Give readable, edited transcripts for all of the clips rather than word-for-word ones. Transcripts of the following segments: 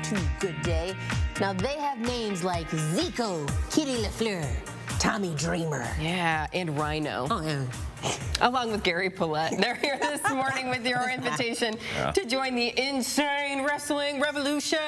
too good day. Now they have names like Zico, Kitty LaFleur, Tommy Dreamer. Yeah, and RHINO. Oh, yeah. Along with Gary Pillette. They're here this morning with your invitation to join the insane wrestling revolution.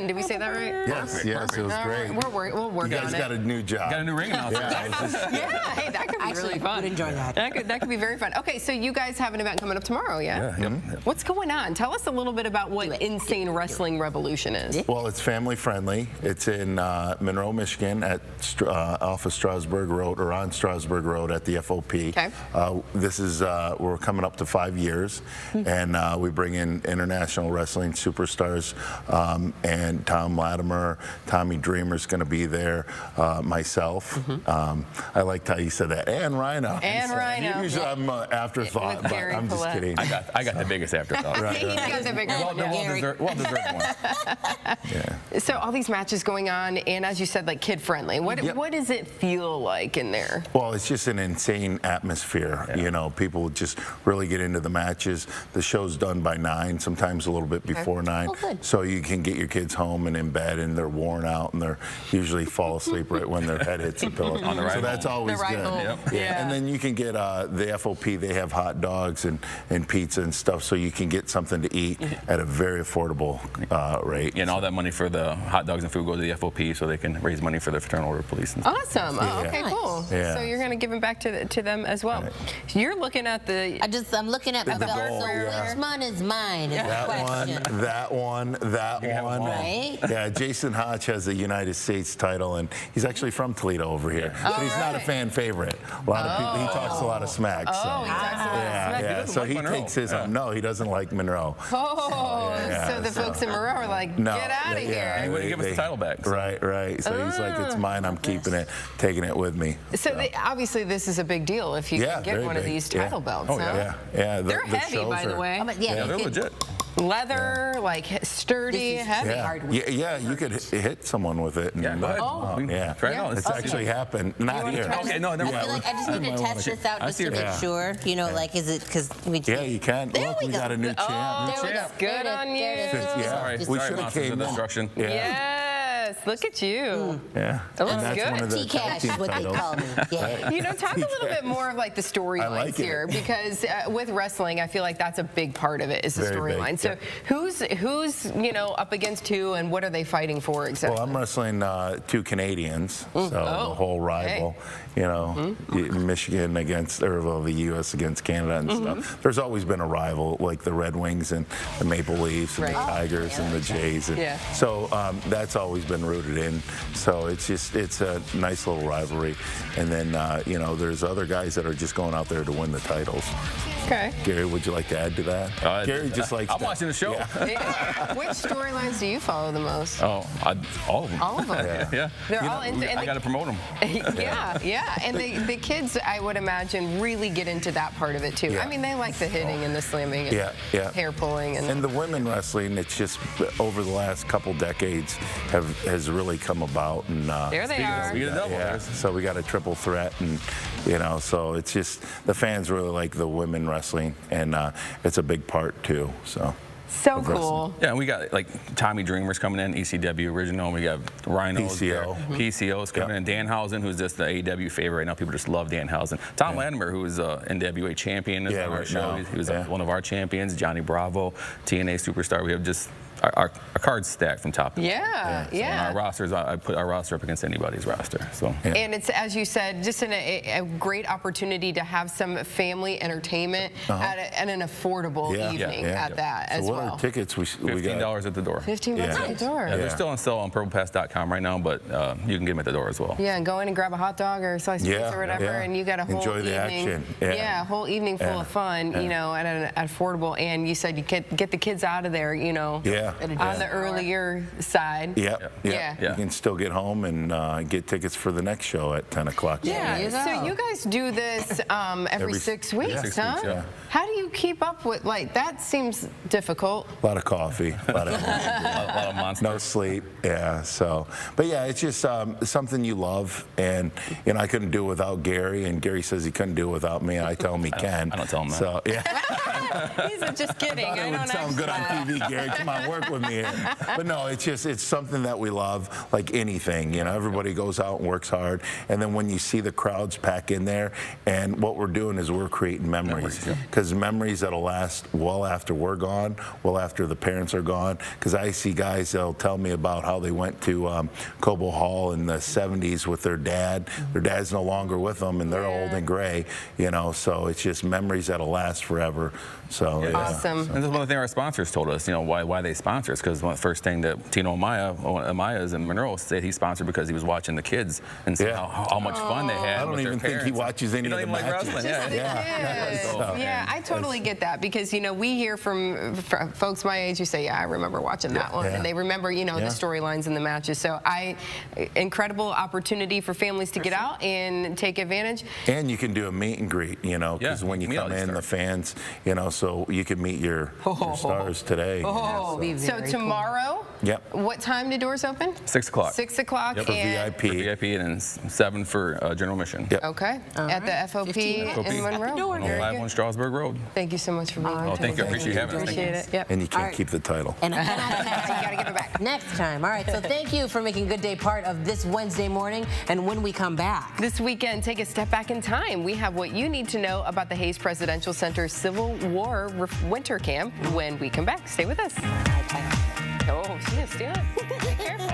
Did we say that right? Yes, yes, it was great. We'll work on it. You guys got a new job. Got a new ring announcer. Yeah, hey, that could be really fun. I would enjoy that. That could be very fun. Okay, so you guys have an event coming up tomorrow, yeah? Yep. What's going on? Tell us a little bit about what Insane Wrestling Revolution is. Well, it's family friendly. It's in Monroe, Michigan, at off of Strasburg Road, or on Strasburg Road at the FOP. Okay. This is we're coming up to 5 years, and we bring in international wrestling superstars, and Tom Latimer, Tommy Dreamer's going to be there, myself. I liked how you said that, and RHINO. And RHINO. Usually I'm an afterthought, but Gary I'm just Pillette. kidding. I got the biggest afterthought. Right, He's got the bigger one. Well-deserved one. Yeah. So all these matches going on, and as you said, like kid-friendly. What does it feel like in there? Well, it's just an insane atmosphere. Yeah. You know, people just really get into the matches. The show's done by 9, sometimes a little bit before 9. Oh, good. So you can get your kids home and in bed, and they're worn out, and they're usually fall asleep right when their head hits the pillow. On the ride so that's home. always The ride good. home. Yep. Yeah. And then you can get the FOP. They have hot dogs and pizza and stuff, so you can get something to eat at a very affordable rate. Yeah, and all that money for the hot dogs and food go to the FOP so they can raise money for the fraternal order of police and stuff. Awesome. Oh, okay, Nice. cool. Yeah. So you're going to give them back to them as well. Right. You're looking at the... I'm looking at my The belt, goal, so yeah. which one is mine? Is the That question. one, that have one. them all. Right? Yeah, Jason Hodge has the United States title, and he's actually from Toledo over here. But he's not a fan favorite. A lot of people, he talks a lot of smack. Oh, so. he talks a lot of Yeah, smack. yeah. doesn't So like he Monroe. takes his Yeah. own. No, he doesn't like Monroe. Oh, yeah, so the so- folks in Monroe are like, No, get out of yeah, here. He wouldn't give us the title back, so. Right, right. So he's like, it's mine. I'm keeping it, taking it with me. So obviously this is a big deal if you Yeah, can get very one of big. these Yeah. title belts. Oh, yeah. huh? Yeah, yeah. They're heavy, shows by the are- way. Oh, but yeah, Yeah, you they're could- legit. Leather, like sturdy, This is heavy. Yeah. hardwood. Yeah, you could hit someone with it. And Yeah, go ahead. Oh. We can Yeah. try it out. It's actually happened. Not wanna here. try Okay, no, never I mind. feel like I just need to test this out I just see to your- make sure. You know, like, is it because we? Yeah, you can. There Look, we we go. got a new champ. Oh, There we go. good There it is. on There it you. is. Yeah. Sorry, We sorry, should have Monsters came of in. Destruction. Yeah. Yes, look at you. Yeah. That looks And that's good. one of the T-Cash tag is team what they titles. call me. Yeah. You know, talk a little bit more of like the storylines like it. here, because with wrestling, I feel like that's a big part of it is the Very big, storyline. So yeah. who's up against who, and what are they fighting for exactly? Well, I'm wrestling 2 Canadians, so the whole rival, Michigan against, or well, the U.S. against Canada and stuff. There's always been a rival, like the Red Wings and the Maple Leafs and the Right. Tigers and the Jays. And Yeah. So that's always been rooted in. So it's a nice little rivalry. And then, there's other guys that are just going out there to win the titles. Okay. Gary, would you like to add to that? Gary just likes I'm watching the show. Which storylines do you follow the most? Oh, all of them. All of them. Yeah. They're all into. I got to promote them. Yeah, and the kids, I would imagine, really get into that part of it too. Yeah. I mean, they like the hitting and the slamming and Yeah. hair pulling And the women wrestling, it's just over the last couple decades has really come about. And there they are. Speaking of double, yeah, so we got a triple threat, and so it's just the fans really like the women wrestling, and it's a big part too. So of wrestling. Cool. Yeah, and we got like Tommy Dreamer's coming in, ECW original. We got RHINO's PCO. there. PCO's coming in. Danhausen, who's just the AEW favorite right now. People just love Danhausen. Tom Latimer, who is a NWA champion, is on our right show. now. He was one of our champions. Johnny Bravo, TNA superstar. We have just our cards stacked from top to bottom. Yeah. And our rosters, I put our roster up against anybody's roster. So. And it's, as you said, just a great opportunity to have some family entertainment at an affordable evening at that as so what well. are tickets we got? $15 at the door. $15 at the door. Yeah, they're still on sale on purplepass.com right now, but you can get them at the door as well. Yeah, and go in and grab a hot dog or a slice of pizza or whatever, and you got a whole Enjoy the evening. action. A whole evening full of fun, at an affordable. And you said you get the kids out of there, on the earlier side. Yeah. Yeah. You can still get home and get tickets for the next show at 10 o'clock. Yeah. So you guys do this every 6 weeks, yeah. 6 huh? weeks, yeah. How do you keep up with that? Seems difficult. A lot of coffee, a lot of a lot of monsters. no sleep. Yeah. So, but yeah, it's just something you love, and I couldn't do it without Gary, and Gary says he couldn't do it without me, and I tell him he can. I don't tell him that. So yeah. He's just kidding. I I would don't sound good on TV, Gary. Come on, work with me here. But no, it's something that we love, like anything. You know, everybody goes out and works hard, and then when you see the crowds pack in there, and what we're doing is we're creating memories, because memories that'll last well after we're gone, well after the parents are gone. Because I see guys that'll tell me about how they went to Cobo Hall in the 70s with their dad. Their dad's no longer with them, and they're old and gray. You know, so it's just memories that'll last forever. So Awesome. And this is one of the things our sponsors told us, you know, why they sponsor us, because the first thing that Tino Amaya's in Monroe said he sponsored because he was watching the kids and seeing how much fun they had. I don't even think he watches any of the matches. Yeah, I totally get that, because, you know, we hear from folks my age who say, yeah, I remember watching that one. And they remember, you know, the storylines and the matches. So incredible opportunity for families to get out and take advantage. And you can do a meet and greet, you know, because when you come in, the fans, you know, so you can meet your stars today. So tomorrow, what time do doors open? 6 o'clock. 6 o'clock. For VIP. For VIP, and then 7 for general admission. Okay. At the FOP in Monroe. 151 Strasburg Road. Thank you so much for being here. Oh, thank you. I appreciate you having us. Appreciate it. Yep. And you can't keep the title. And You got to give it back. next time. All right, so thank you for making Good Day part of this Wednesday morning. And when we come back, This weekend, take a step back in time. We have what you need to know about the Hayes Presidential Center Civil War Winter Camp when we come back. Stay with us. Oh, she is stealing. Be careful.